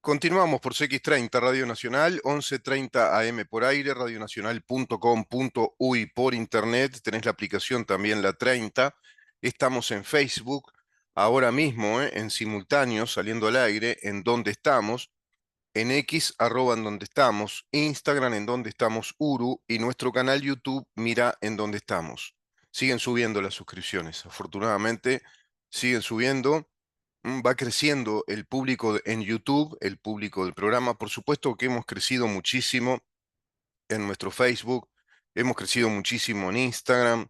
Continuamos por CX30 Radio Nacional, 11:30 AM por aire, radionacional.com.uy por internet. Tenés la aplicación también, la 30. Estamos en Facebook, ahora mismo, en simultáneo, saliendo al aire, en donde estamos, en X, arroba en donde estamos, Instagram en donde estamos, Uru, y nuestro canal YouTube, mira en donde estamos. Siguen subiendo las suscripciones, afortunadamente, siguen subiendo. Va creciendo el público en YouTube, el público del programa. Por supuesto que hemos crecido muchísimo en nuestro Facebook, hemos crecido muchísimo en Instagram.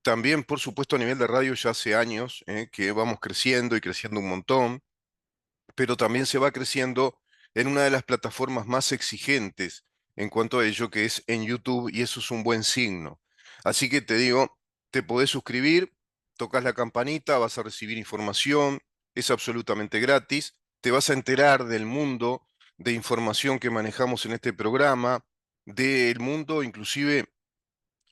También, por supuesto, a nivel de radio ya hace años que vamos creciendo y creciendo un montón, pero también se va creciendo en una de las plataformas más exigentes en cuanto a ello, que es en YouTube, y eso es un buen signo. Así que te digo, te podés suscribir, tocas la campanita, vas a recibir información, es absolutamente gratis, te vas a enterar del mundo de información que manejamos en este programa, del mundo inclusive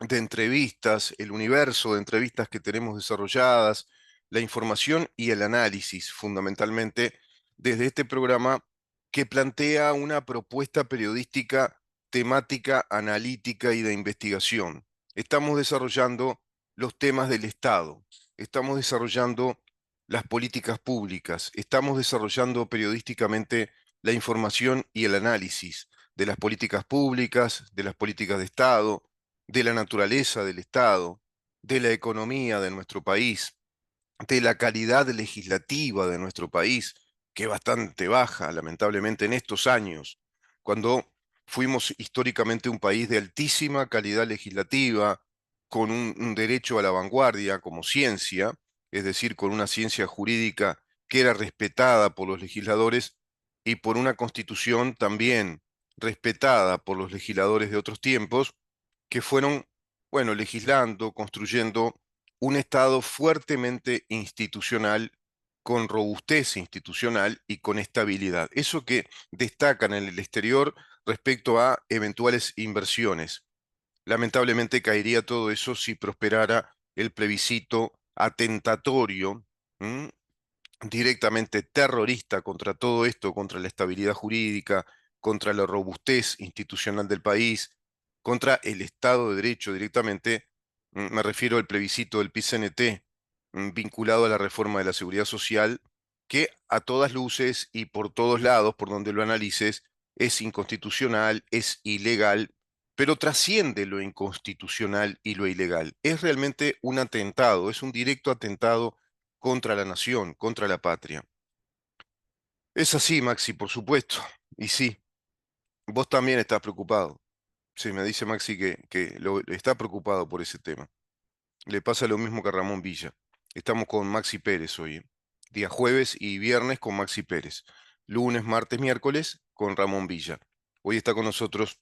de entrevistas, el universo de entrevistas que tenemos desarrolladas, la información y el análisis, fundamentalmente, desde este programa que plantea una propuesta periodística temática, analítica y de investigación. Estamos desarrollando los temas del Estado, estamos desarrollando las políticas públicas, estamos desarrollando periodísticamente la información y el análisis de las políticas públicas, de las políticas de Estado, de la naturaleza del Estado, de la economía de nuestro país, de la calidad legislativa de nuestro país, que es bastante baja, lamentablemente, en estos años, cuando fuimos históricamente un país de altísima calidad legislativa, con un derecho a la vanguardia como ciencia, es decir, con una ciencia jurídica que era respetada por los legisladores y por una constitución también respetada por los legisladores de otros tiempos, que fueron, bueno, legislando, construyendo un Estado fuertemente institucional, con robustez institucional y con estabilidad. Eso que destacan en el exterior respecto a eventuales inversiones. Lamentablemente caería todo eso si prosperara el plebiscito atentatorio, ¿m? Directamente terrorista contra todo esto, contra la estabilidad jurídica, contra la robustez institucional del país, contra el Estado de Derecho directamente. Me refiero al plebiscito del PCNT, vinculado a la reforma de la seguridad social, que a todas luces y por todos lados, por donde lo analices, es inconstitucional, es ilegal, pero trasciende lo inconstitucional y lo ilegal. Es realmente un atentado, es un directo atentado contra la nación, contra la patria. Es así, Maxi, por supuesto. Y sí, vos también estás preocupado. Sí, me dice Maxi que está preocupado por ese tema. Le pasa lo mismo que a Ramón Villa. Estamos con Maxi Pérez hoy. Día jueves y viernes con Maxi Pérez. Lunes, martes, miércoles con Ramón Villa. Hoy está con nosotros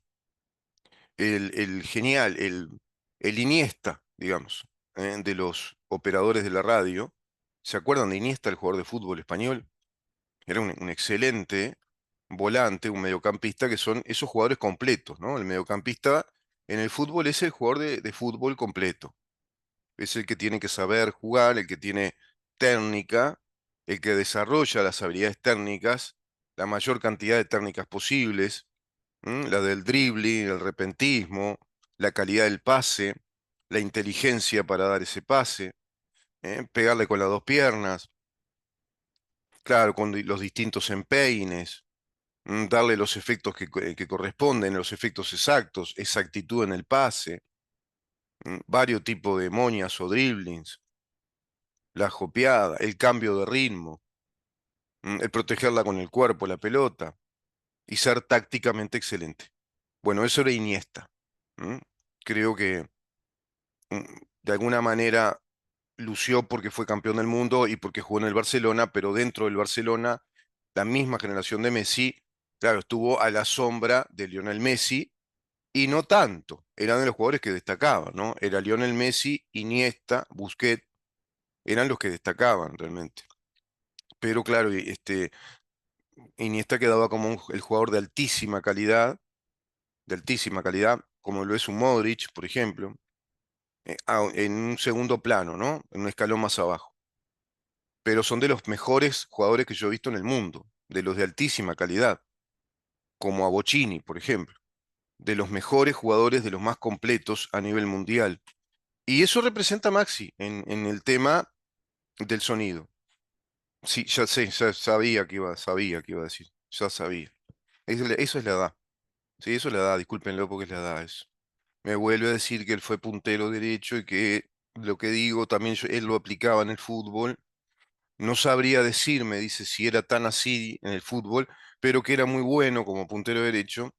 el genial, el Iniesta, digamos, de los operadores de la radio. ¿Se acuerdan de Iniesta, el jugador de fútbol español? Era un excelente volante, un mediocampista, que son esos jugadores completos, ¿no? El mediocampista en el fútbol es el jugador de fútbol completo. Es el que tiene que saber jugar, el que tiene técnica, el que desarrolla las habilidades técnicas, la mayor cantidad de técnicas posibles, la del dribbling, el repentismo, la calidad del pase, la inteligencia para dar ese pase, pegarle con las dos piernas, claro, con los distintos empeines, darle los efectos que corresponden, los efectos exactos, exactitud en el pase, varios tipos de moñas o dribblings, la jopeada, el cambio de ritmo, el protegerla con el cuerpo, la pelota, y ser tácticamente excelente. Bueno, eso era Iniesta. ¿M? Creo que mm, de alguna manera lució porque fue campeón del mundo y porque jugó en el Barcelona, pero dentro del Barcelona, la misma generación de Messi, claro, estuvo a la sombra de Lionel Messi y no tanto, eran de los jugadores que destacaban, ¿no? Era Lionel Messi, Iniesta, Busquets, eran los que destacaban realmente. Pero claro, Iniesta quedaba como el jugador de altísima calidad, como lo es un Modric, por ejemplo, en un segundo plano, ¿no? En un escalón más abajo. Pero son de los mejores jugadores que yo he visto en el mundo, de los de altísima calidad, como a Bocini, por ejemplo, de los mejores jugadores, de los más completos a nivel mundial. Y eso representa a Maxi en el tema del sonido. Sí, ya sé, ya sabía que iba a decir, ya sabía. Eso es la edad. Sí, eso es la edad, discúlpenlo porque es la edad eso. Me vuelve a decir que él fue puntero derecho y que lo que digo también él lo aplicaba en el fútbol. No sabría decirme, dice, si era tan así en el fútbol, pero que era muy bueno como puntero derecho.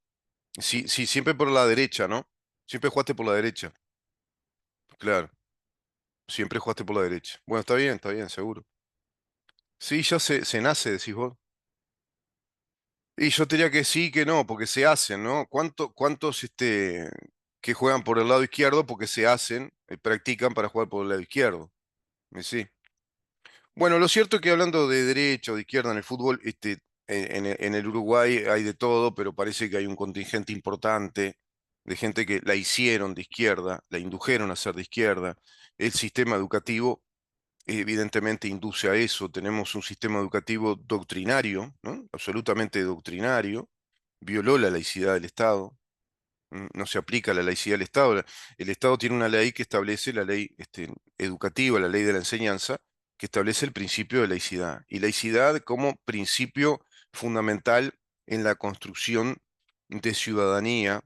Sí, sí, siempre por la derecha, ¿no? Siempre jugaste por la derecha, claro. Siempre jugaste por la derecha. Bueno, está bien, seguro. Sí, ya se nace, decís vos. Y yo te diría que sí, que no, porque se hacen, ¿no? ¿Cuántos que juegan por el lado izquierdo porque se hacen, practican para jugar por el lado izquierdo? Sí. Bueno, lo cierto es que hablando de derecha o de izquierda en el fútbol, en el Uruguay hay de todo, pero parece que hay un contingente importante de gente que la hicieron de izquierda, la indujeron a ser de izquierda. El sistema educativo evidentemente induce a eso. Tenemos un sistema educativo doctrinario, ¿no? Absolutamente doctrinario, violó la laicidad del Estado. No se aplica la laicidad del Estado. El Estado tiene una ley que establece la ley educativa, la ley de la enseñanza, que establece el principio de laicidad. Y laicidad como principio fundamental en la construcción de ciudadanía,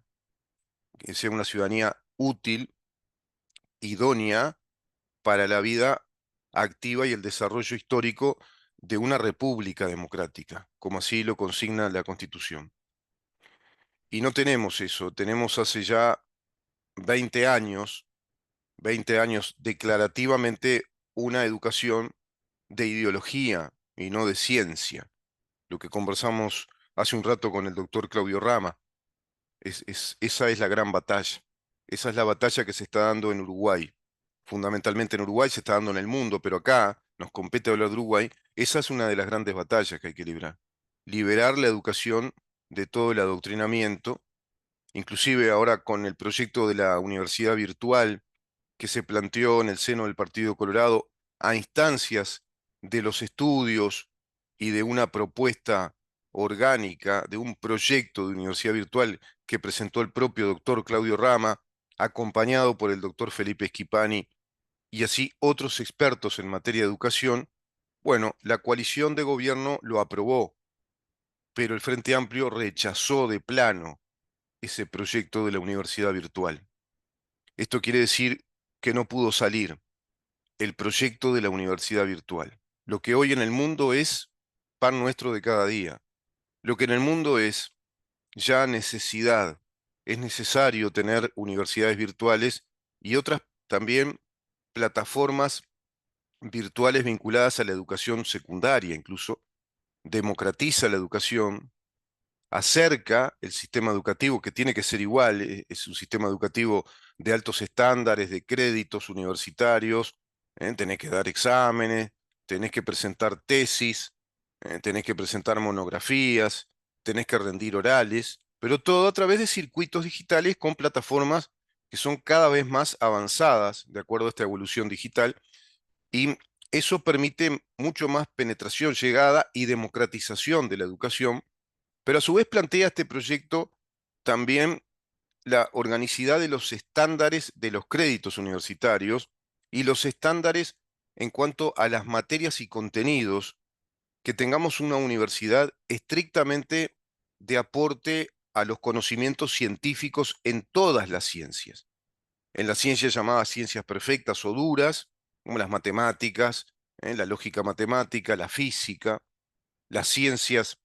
que sea una ciudadanía útil, idónea para la vida activa y el desarrollo histórico de una república democrática, como así lo consigna la Constitución. Y no tenemos eso, tenemos hace ya 20 años, 20 años declarativamente una educación de ideología y no de ciencia. Lo que conversamos hace un rato con el doctor Claudio Rama, esa es la gran batalla. Esa es la batalla que se está dando en Uruguay. Fundamentalmente en Uruguay se está dando en el mundo, pero acá nos compete hablar de Uruguay. Esa es una de las grandes batallas que hay que librar. Liberar la educación de todo el adoctrinamiento, inclusive ahora con el proyecto de la universidad virtual que se planteó en el seno del Partido Colorado a instancias de los estudios y de una propuesta orgánica, de un proyecto de universidad virtual que presentó el propio doctor Claudio Rama, acompañado por el doctor Felipe Schipani y así otros expertos en materia de educación. Bueno, la coalición de gobierno lo aprobó, pero el Frente Amplio rechazó de plano ese proyecto de la universidad virtual. Esto quiere decir que no pudo salir el proyecto de la universidad virtual. Lo que hoy en el mundo es pan nuestro de cada día. Lo que en el mundo es ya necesidad. Es necesario tener universidades virtuales y otras también plataformas virtuales vinculadas a la educación secundaria, incluso democratiza la educación, acerca el sistema educativo, que tiene que ser igual, es un sistema educativo de altos estándares, de créditos universitarios, tenés que dar exámenes, tenés que presentar tesis, tenés que presentar monografías, tenés que rendir orales, pero todo a través de circuitos digitales con plataformas que son cada vez más avanzadas, de acuerdo a esta evolución digital, y eso permite mucho más penetración, llegada y democratización de la educación, pero a su vez plantea este proyecto también la organicidad de los estándares de los créditos universitarios y los estándares en cuanto a las materias y contenidos, que tengamos una universidad estrictamente de aporte a los conocimientos científicos en todas las ciencias. En las ciencias llamadas ciencias perfectas o duras, como las matemáticas, la lógica matemática, la física, las ciencias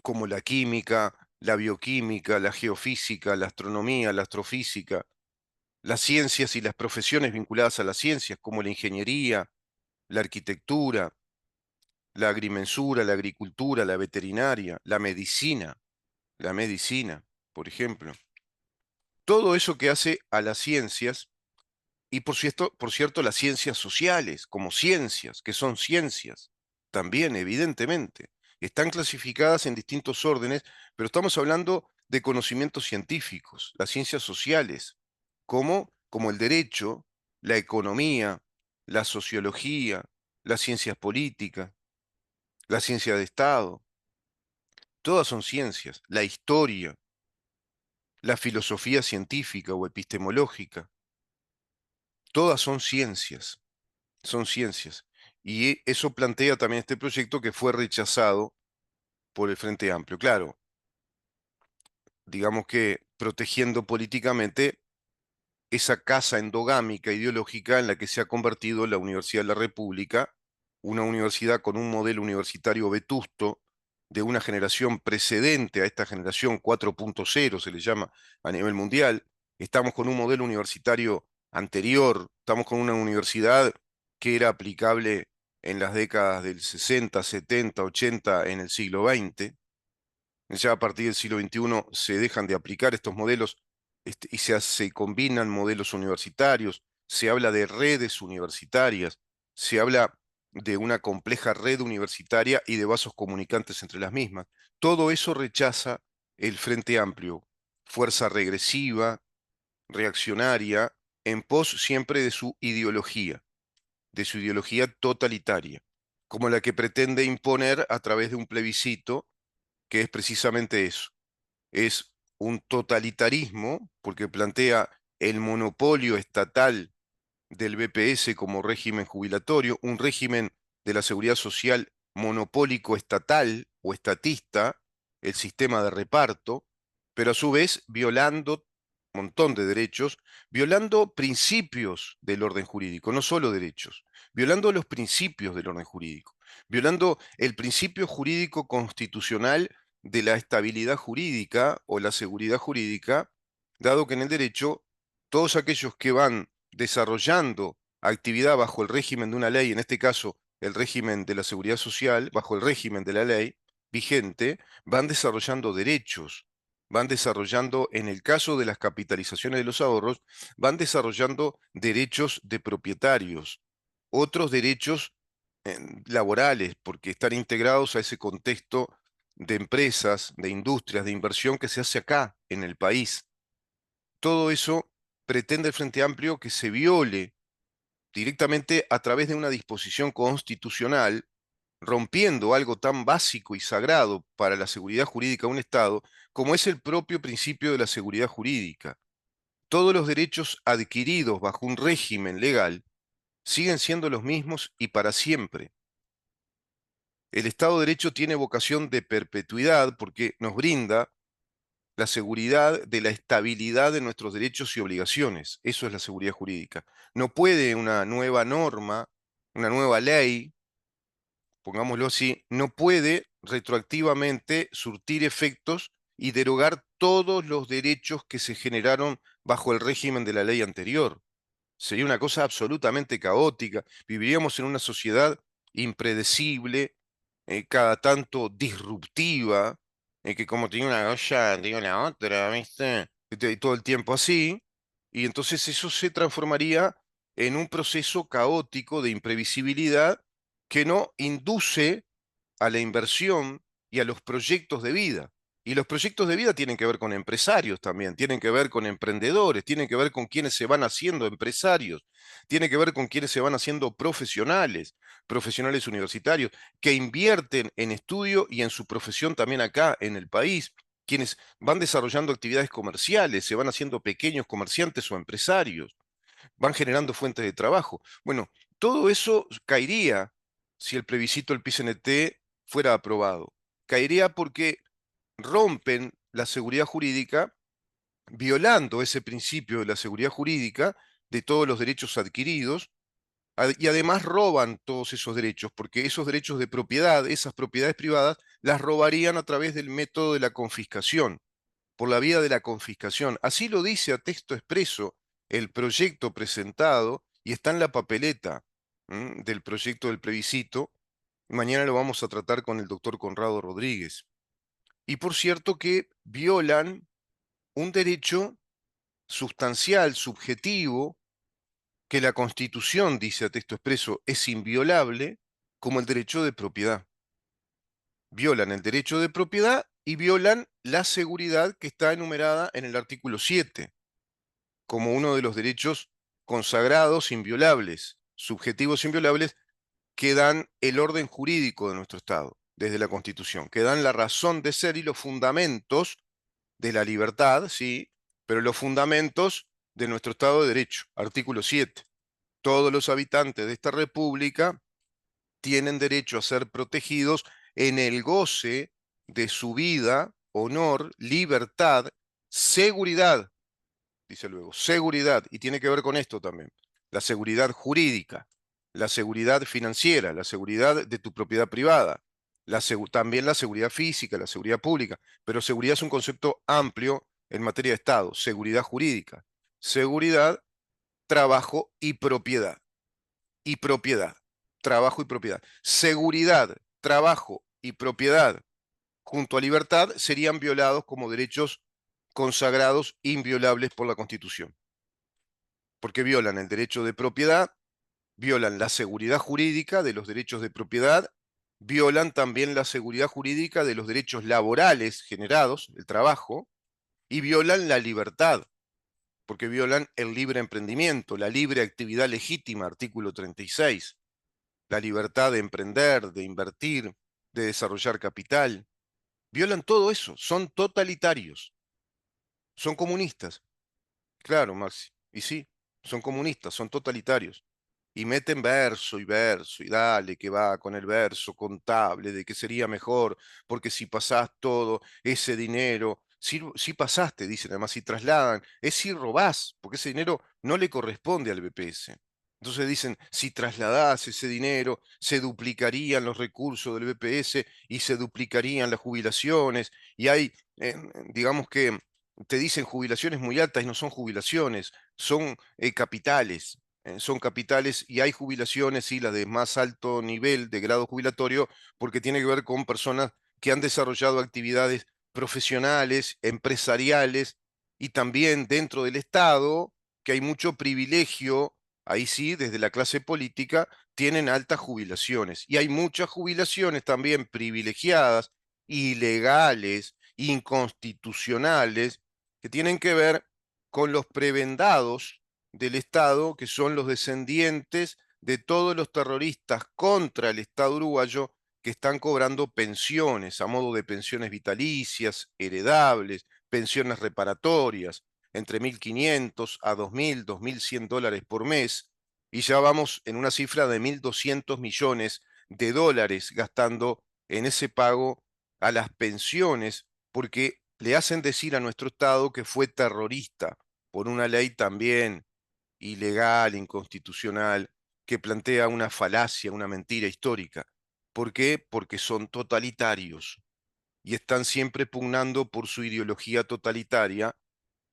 como la química, la bioquímica, la geofísica, la astronomía, la astrofísica, las ciencias y las profesiones vinculadas a las ciencias, como la ingeniería, la arquitectura, la agrimensura, la agricultura, la veterinaria, la medicina, por ejemplo. Todo eso que hace a las ciencias, y por cierto, las ciencias sociales, como ciencias, que son ciencias, también, evidentemente, están clasificadas en distintos órdenes, pero estamos hablando de conocimientos científicos, las ciencias sociales, como el derecho, la economía, la sociología, las ciencias políticas, la ciencia de Estado. todas son ciencias. La historia, la filosofía científica o epistemológica, todas son ciencias, son ciencias. Y eso plantea también este proyecto que fue rechazado por el Frente Amplio. Claro, digamos que protegiendo políticamente esa casa endogámica ideológica en la que se ha convertido la Universidad de la República, una universidad con un modelo universitario vetusto de una generación precedente a esta generación 4.0, se le llama a nivel mundial. Estamos con un modelo universitario anterior, estamos con una universidad que era aplicable en las décadas del 60, 70, 80 en el siglo XX. Ya a partir del siglo XXI se dejan de aplicar estos modelos y se combinan modelos universitarios, se habla de redes universitarias, se habla de una compleja red universitaria y de vasos comunicantes entre las mismas. Todo eso rechaza el Frente Amplio, fuerza regresiva, reaccionaria, en pos siempre de su ideología totalitaria, como la que pretende imponer a través de un plebiscito, que es precisamente eso, es un totalitarismo porque plantea el monopolio estatal del BPS como régimen jubilatorio, un régimen de la seguridad social monopólico estatal o estatista, el sistema de reparto, pero a su vez violando un montón de derechos, violando principios del orden jurídico, no solo derechos, violando los principios del orden jurídico, violando el principio jurídico constitucional de la estabilidad jurídica o la seguridad jurídica, dado que en el derecho todos aquellos que van desarrollando actividad bajo el régimen de una ley, en este caso el régimen de la seguridad social, bajo el régimen de la ley vigente, van desarrollando derechos, van desarrollando, en el caso de las capitalizaciones de los ahorros, van desarrollando derechos de propietarios, otros derechos laborales, porque están integrados a ese contexto de empresas, de industrias, de inversión que se hace acá, en el país. Todo eso pretende el Frente Amplio que se viole directamente a través de una disposición constitucional, rompiendo algo tan básico y sagrado para la seguridad jurídica de un Estado, como es el propio principio de la seguridad jurídica. Todos los derechos adquiridos bajo un régimen legal siguen siendo los mismos y para siempre. El Estado de Derecho tiene vocación de perpetuidad porque nos brinda la seguridad de la estabilidad de nuestros derechos y obligaciones. Eso es la seguridad jurídica. No puede una nueva norma, una nueva ley, pongámoslo así, no puede retroactivamente surtir efectos y derogar todos los derechos que se generaron bajo el régimen de la ley anterior. Sería una cosa absolutamente caótica. Viviríamos en una sociedad impredecible, cada tanto disruptiva, que como tenía una olla, tenía la otra, ¿viste? Y todo el tiempo así. Y entonces eso se transformaría en un proceso caótico de imprevisibilidad que no induce a la inversión y a los proyectos de vida. Y los proyectos de vida tienen que ver con empresarios también, tienen que ver con emprendedores, tienen que ver con quienes se van haciendo empresarios, tiene que ver con quienes se van haciendo profesionales, profesionales universitarios, que invierten en estudio y en su profesión también acá en el país, quienes van desarrollando actividades comerciales, se van haciendo pequeños comerciantes o empresarios, van generando fuentes de trabajo. Bueno, todo eso caería si el plebiscito del PCNT fuera aprobado. Caería porque rompen la seguridad jurídica, violando ese principio de la seguridad jurídica de todos los derechos adquiridos, y además roban todos esos derechos, porque esos derechos de propiedad, esas propiedades privadas, las robarían a través del método de la confiscación, por la vía de la confiscación. Así lo dice a texto expreso el proyecto presentado y está en la papeleta del proyecto del plebiscito. Mañana lo vamos a tratar con el doctor Conrado Rodríguez. Y por cierto que violan un derecho sustancial, subjetivo, que la Constitución, dice a texto expreso, es inviolable, como el derecho de propiedad. Violan el derecho de propiedad y violan la seguridad que está enumerada en el artículo 7, como uno de los derechos consagrados, inviolables, subjetivos inviolables, que dan el orden jurídico de nuestro Estado. desde la Constitución, que dan la razón de ser y los fundamentos de la libertad, sí, pero los fundamentos de nuestro Estado de Derecho. Artículo 7. Todos los habitantes de esta república tienen derecho a ser protegidos en el goce de su vida, honor, libertad, seguridad, dice luego, seguridad, y tiene que ver con esto también, la seguridad jurídica, la seguridad financiera, la seguridad de tu propiedad privada, también la seguridad física, la seguridad pública, pero seguridad es un concepto amplio en materia de Estado, seguridad jurídica, seguridad, trabajo y propiedad, trabajo y propiedad. Seguridad, trabajo y propiedad junto a libertad serían violados como derechos consagrados inviolables por la Constitución, porque violan el derecho de propiedad, violan la seguridad jurídica de los derechos de propiedad, violan también la seguridad jurídica de los derechos laborales generados, el trabajo, y violan la libertad, porque violan el libre emprendimiento, la libre actividad legítima, artículo 36, la libertad de emprender, de invertir, de desarrollar capital. Violan todo eso, son totalitarios, son comunistas. Claro, Maxi. Y sí, son comunistas, son totalitarios. Y meten verso, y dale que va con el verso contable de que sería mejor, porque si pasás todo ese dinero, si pasaste, dicen, además si trasladan, es si robás, porque ese dinero no le corresponde al BPS. Entonces dicen, si trasladás ese dinero, se duplicarían los recursos del BPS y se duplicarían las jubilaciones. Y hay, digamos que te dicen jubilaciones muy altas y no son jubilaciones, son capitales. Son capitales y hay jubilaciones, sí, las de más alto nivel de grado jubilatorio, porque tiene que ver con personas que han desarrollado actividades profesionales, empresariales y también dentro del Estado, que hay mucho privilegio, ahí sí, desde la clase política, tienen altas jubilaciones. Y hay muchas jubilaciones también privilegiadas, ilegales, inconstitucionales, que tienen que ver con los prebendados del Estado, que son los descendientes de todos los terroristas contra el Estado uruguayo que están cobrando pensiones, a modo de pensiones vitalicias, heredables, pensiones reparatorias, entre 1.500 a 2.000, 2.100 dólares por mes, y ya vamos en una cifra de 1.200 millones de dólares gastando en ese pago a las pensiones, porque le hacen decir a nuestro Estado que fue terrorista por una ley también ilegal, inconstitucional, que plantea una falacia, una mentira histórica. ¿Por qué? Porque son totalitarios y están siempre pugnando por su ideología totalitaria,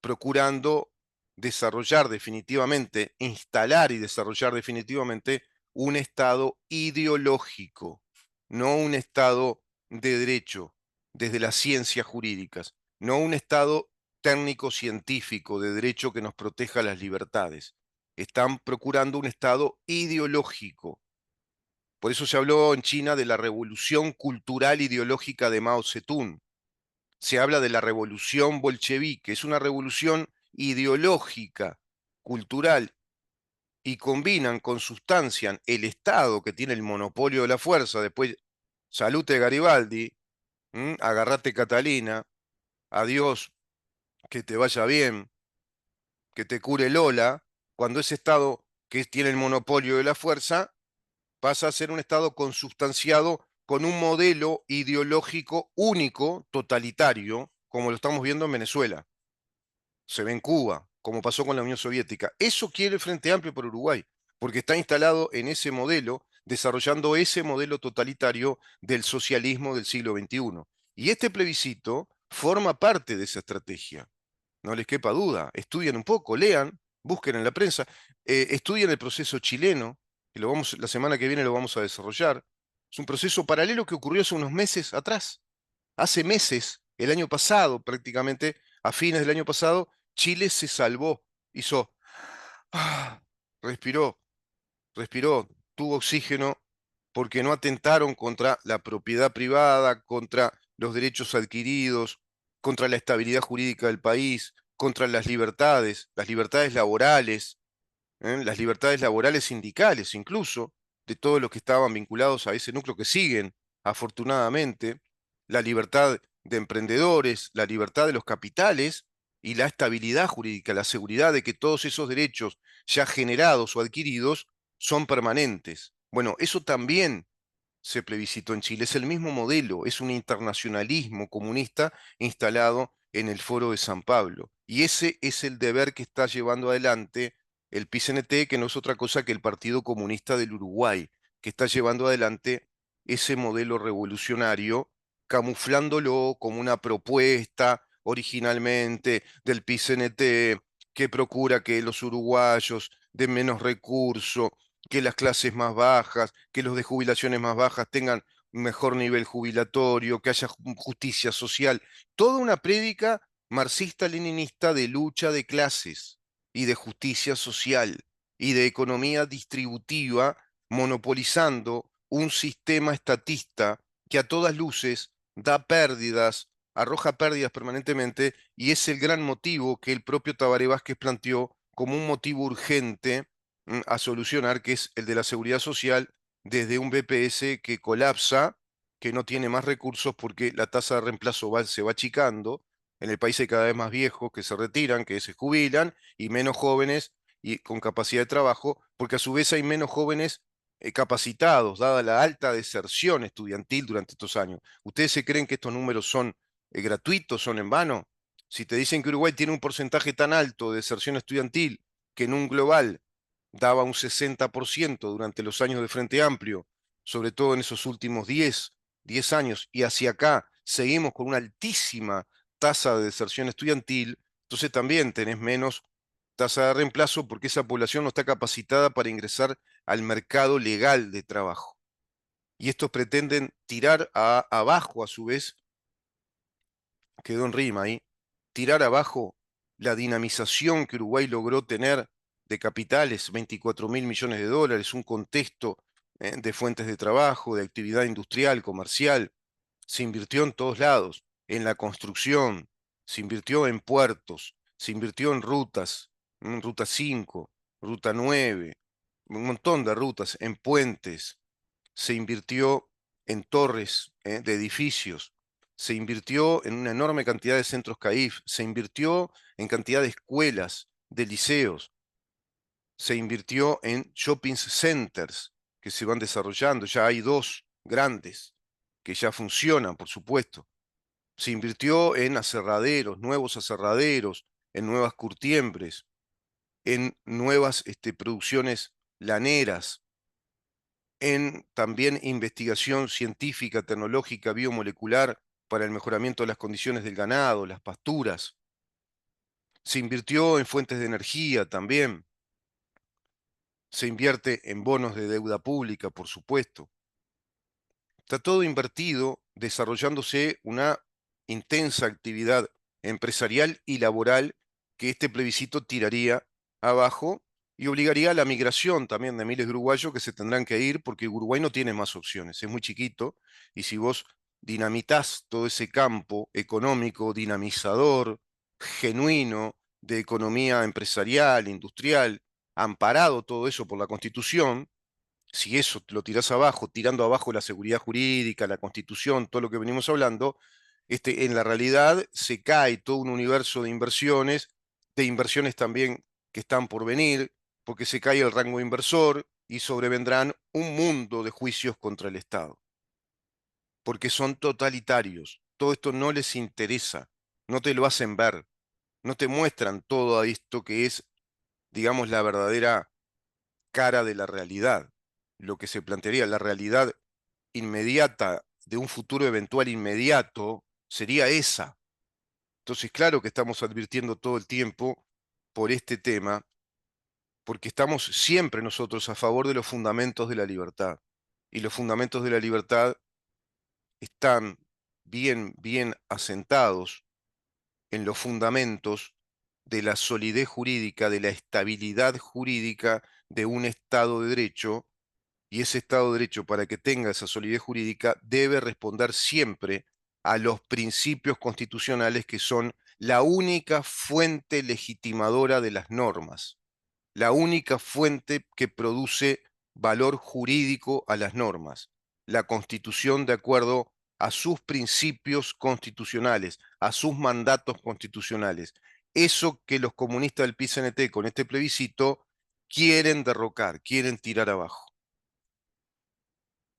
procurando desarrollar definitivamente, instalar y desarrollar definitivamente un Estado ideológico, no un Estado de derecho desde las ciencias jurídicas, no un Estado técnico-científico de derecho que nos proteja las libertades. Están procurando un Estado ideológico. Por eso se habló en China de la revolución cultural ideológica de Mao Zedong. Se habla de la revolución bolchevique, es una revolución ideológica, cultural, y combinan, consustancian el Estado que tiene el monopolio de la fuerza, después salute Garibaldi, agarrate Catalina, adiós, que te vaya bien, que te cure Lola, cuando ese Estado que tiene el monopolio de la fuerza pasa a ser un Estado consubstanciado con un modelo ideológico único, totalitario, como lo estamos viendo en Venezuela, se ve en Cuba, como pasó con la Unión Soviética. Eso quiere el Frente Amplio por Uruguay, porque está instalado en ese modelo, desarrollando ese modelo totalitario del socialismo del siglo XXI. Y este plebiscito forma parte de esa estrategia. No les quepa duda. Estudien un poco, lean, busquen en la prensa, estudien el proceso chileno, que la semana que viene lo vamos a desarrollar. Es un proceso paralelo que ocurrió hace unos meses atrás. Hace meses, el año pasado prácticamente, a fines del año pasado, Chile se salvó, hizo, ah, respiró, respiró, tuvo oxígeno porque no atentaron contra la propiedad privada, contra los derechos adquiridos, contra la estabilidad jurídica del país, contra las libertades laborales sindicales incluso, de todos los que estaban vinculados a ese núcleo que siguen afortunadamente, la libertad de emprendedores, la libertad de los capitales y la estabilidad jurídica, la seguridad de que todos esos derechos ya generados o adquiridos son permanentes. Bueno, eso también se plebiscitó en Chile. Es el mismo modelo, es un internacionalismo comunista instalado en el Foro de San Pablo. Y ese es el deber que está llevando adelante el PCNT, que no es otra cosa que el Partido Comunista del Uruguay, que está llevando adelante ese modelo revolucionario, camuflándolo como una propuesta originalmente del PCNT que procura que los uruguayos den menos recursos, que las clases más bajas, que los de jubilaciones más bajas tengan un mejor nivel jubilatorio, que haya justicia social. Toda una prédica marxista-leninista de lucha de clases y de justicia social y de economía distributiva, monopolizando un sistema estatista que a todas luces da pérdidas, arroja pérdidas permanentemente, y es el gran motivo que el propio Tabaré Vázquez planteó como un motivo urgente a solucionar, que es el de la seguridad social desde un BPS que colapsa, que no tiene más recursos porque la tasa de reemplazo se va achicando. En el país hay cada vez más viejos que se retiran, que se jubilan, y menos jóvenes y con capacidad de trabajo, porque a su vez hay menos jóvenes capacitados, dada la alta deserción estudiantil durante estos años. ¿Ustedes se creen que estos números son gratuitos, son en vano? Si te dicen que Uruguay tiene un porcentaje tan alto de deserción estudiantil, que en un global daba un 60% durante los años de Frente Amplio, sobre todo en esos últimos 10 años, y hacia acá seguimos con una altísima tasa de deserción estudiantil, entonces también tenés menos tasa de reemplazo porque esa población no está capacitada para ingresar al mercado legal de trabajo. Y estos pretenden tirar abajo, a su vez, quedó en rima ahí, tirar abajo la dinamización que Uruguay logró tener de capitales, 24.000 millones de dólares, un contexto de fuentes de trabajo, de actividad industrial, comercial. Se invirtió en todos lados, en la construcción, se invirtió en puertos, se invirtió en rutas, ruta 5, ruta 9, un montón de rutas, en puentes, se invirtió en torres de edificios, se invirtió en una enorme cantidad de centros CAIF, se invirtió en cantidad de escuelas, de liceos, se invirtió en shopping centers que se van desarrollando, ya hay dos grandes que ya funcionan, por supuesto. Se invirtió en aserraderos, nuevos aserraderos, en nuevas curtiembres, en nuevas producciones laneras, en también investigación científica, tecnológica, biomolecular para el mejoramiento de las condiciones del ganado, las pasturas. Se invirtió en fuentes de energía también. Se invierte en bonos de deuda pública, por supuesto. Está todo invertido desarrollándose una intensa actividad empresarial y laboral que este plebiscito tiraría abajo y obligaría a la migración también de miles de uruguayos que se tendrán que ir porque Uruguay no tiene más opciones, es muy chiquito y si vos dinamitas todo ese campo económico, dinamizador, genuino, de economía empresarial, industrial, amparado todo eso por la Constitución, si eso lo tirás abajo, tirando abajo la seguridad jurídica, la Constitución, todo lo que venimos hablando, en la realidad se cae todo un universo de inversiones también que están por venir, porque se cae el rango inversor y sobrevendrán un mundo de juicios contra el Estado, porque son totalitarios. Todo esto no les interesa, no te lo hacen ver, no te muestran todo esto que es, digamos, la verdadera cara de la realidad, lo que se plantearía, la realidad inmediata de un futuro eventual inmediato sería esa. Entonces, claro que estamos advirtiendo todo el tiempo por este tema, porque estamos siempre nosotros a favor de los fundamentos de la libertad. Y los fundamentos de la libertad están bien asentados en los fundamentos de la solidez jurídica, de la estabilidad jurídica de un Estado de Derecho. Y ese Estado de Derecho, para que tenga esa solidez jurídica, debe responder siempre a los principios constitucionales que son la única fuente legitimadora de las normas, la única fuente que produce valor jurídico a las normas. la Constitución de acuerdo a sus principios constitucionales, a sus mandatos constitucionales. Eso que los comunistas del PCNT con este plebiscito quieren derrocar, quieren tirar abajo.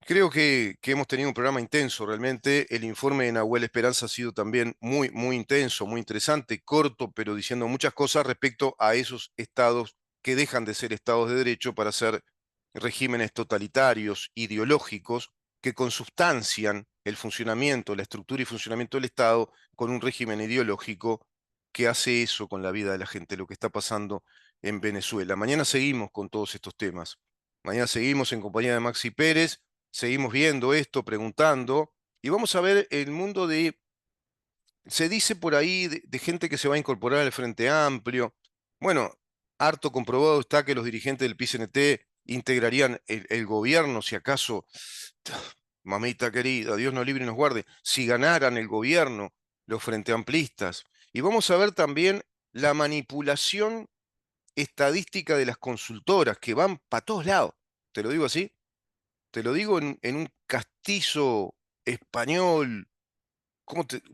Creo que hemos tenido un programa intenso, realmente. El informe de Nahuel Esperanza ha sido también muy, muy intenso, muy interesante, corto, pero diciendo muchas cosas respecto a esos estados que dejan de ser estados de derecho para ser regímenes totalitarios, ideológicos, que consubstancian el funcionamiento, la estructura y funcionamiento del Estado con un régimen ideológico que hace eso con la vida de la gente, lo que está pasando en Venezuela. Mañana seguimos con todos estos temas. Mañana seguimos en compañía de Maxi Pérez. Seguimos viendo esto, preguntando, y vamos a ver el mundo se dice por ahí de gente que se va a incorporar al Frente Amplio. Bueno, harto comprobado está que los dirigentes del PCNT integrarían el gobierno, si acaso, mamita querida, Dios nos libre y nos guarde, si ganaran el gobierno los Frente Amplistas. Y vamos a ver también la manipulación estadística de las consultoras que van para todos lados. Te lo digo así. Te lo digo en un castizo español,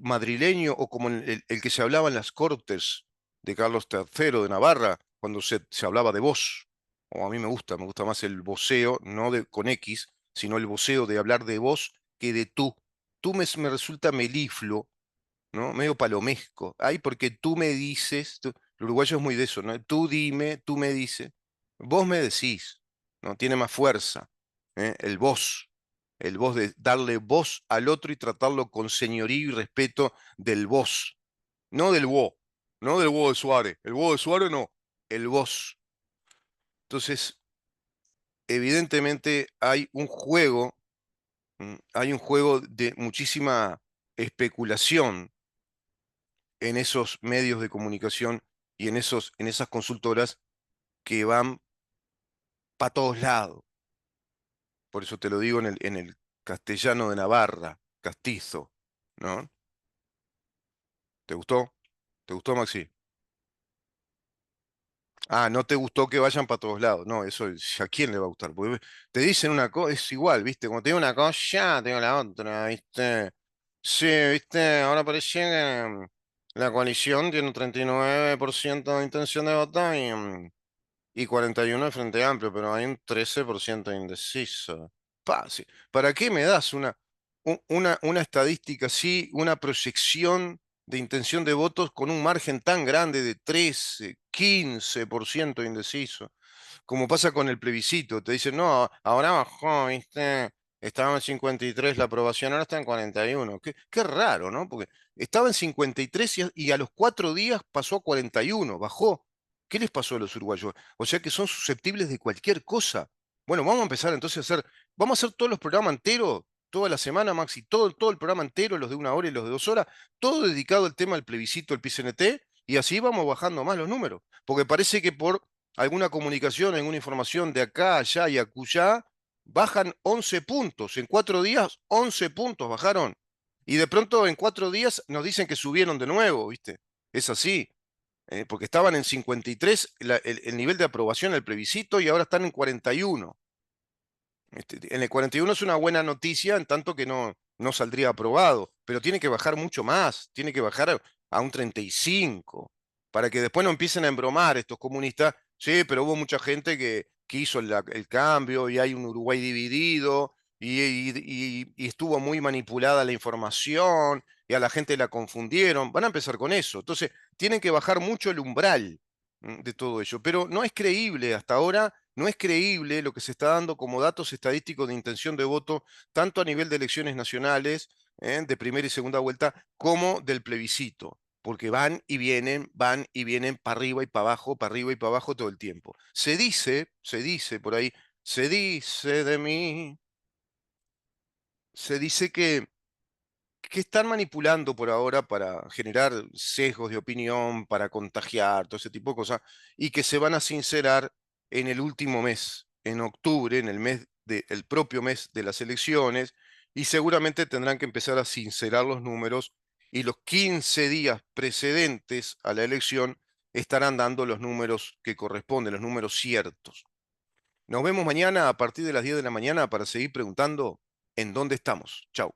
madrileño, o como el que se hablaba en las cortes de Carlos III de Navarra, cuando se hablaba de vos. O a mí me gusta más el voceo, no con X, sino el voceo de hablar de vos que de tú. Tú me resulta melifluo, ¿no? Medio palomesco. Ay, porque tú me dices, el uruguayo es muy de eso, ¿no? Tú dime, tú me dices, vos me decís, ¿no? Tiene más fuerza, ¿eh? El vos de darle voz al otro y tratarlo con señorío y respeto del vos, no del vos, no del vos de Suárez, el vos de Suárez no, el vos. Entonces, evidentemente hay un juego de muchísima especulación en esos medios de comunicación y en esas consultoras que van para todos lados. Por eso te lo digo en el castellano de Navarra, castizo, ¿no? ¿Te gustó? ¿Te gustó, Maxi? Ah, no te gustó que vayan para todos lados. No, eso ¿a quién le va a gustar? Porque te dicen una cosa, es igual, ¿viste? Como te digo una cosa, ya tengo la otra, ¿viste? Sí, ¿viste? Ahora parece que la coalición tiene un 39% de intención de votar y 41% de Frente Amplio, pero hay un 13% de indeciso. Sí. ¿Para qué me das una estadística así, una proyección de intención de votos con un margen tan grande de 13, 15% de indeciso? Como pasa con el plebiscito, te dicen, no, ahora bajó, ¿viste? Estaba en 53 la aprobación, ahora está en 41. Qué raro, ¿no? Porque estaba en 53 y a los 4 días pasó a 41, bajó. ¿Qué les pasó a los uruguayos? O sea que son susceptibles de cualquier cosa. Bueno, vamos a empezar entonces vamos a hacer todos los programas enteros, toda la semana, Maxi, todo el programa entero, los de 1 hora y los de 2 horas, todo dedicado al tema del plebiscito, el PCNT, y así vamos bajando más los números. Porque parece que por alguna comunicación, alguna información de acá, allá y acullá, bajan 11 puntos. En 4 días, 11 puntos bajaron. Y de pronto en 4 días nos dicen que subieron de nuevo, ¿viste? Es así. Porque estaban en 53 el nivel de aprobación del plebiscito y ahora están en 41. En el 41 es una buena noticia en tanto que no saldría aprobado, pero tiene que bajar mucho más, tiene que bajar a un 35, para que después no empiecen a embromar estos comunistas. Sí, pero hubo mucha gente que hizo el cambio y hay un Uruguay dividido y estuvo muy manipulada la información y a la gente la confundieron. Van a empezar con eso. Entonces, tienen que bajar mucho el umbral de todo ello, pero no es creíble hasta ahora. No es creíble lo que se está dando como datos estadísticos de intención de voto, tanto a nivel de elecciones nacionales, de primera y segunda vuelta, como del plebiscito, porque van y vienen para arriba y para abajo, para arriba y para abajo todo el tiempo. Se dice por ahí, se dice de mí, se dice que están manipulando por ahora para generar sesgos de opinión, para contagiar, todo ese tipo de cosas, y que se van a sincerar en el último mes, en octubre, el propio mes de las elecciones, y seguramente tendrán que empezar a sincerar los números, y los 15 días precedentes a la elección estarán dando los números que corresponden, los números ciertos. Nos vemos mañana a partir de las 10 de la mañana para seguir preguntando. en dónde estamos. Chau.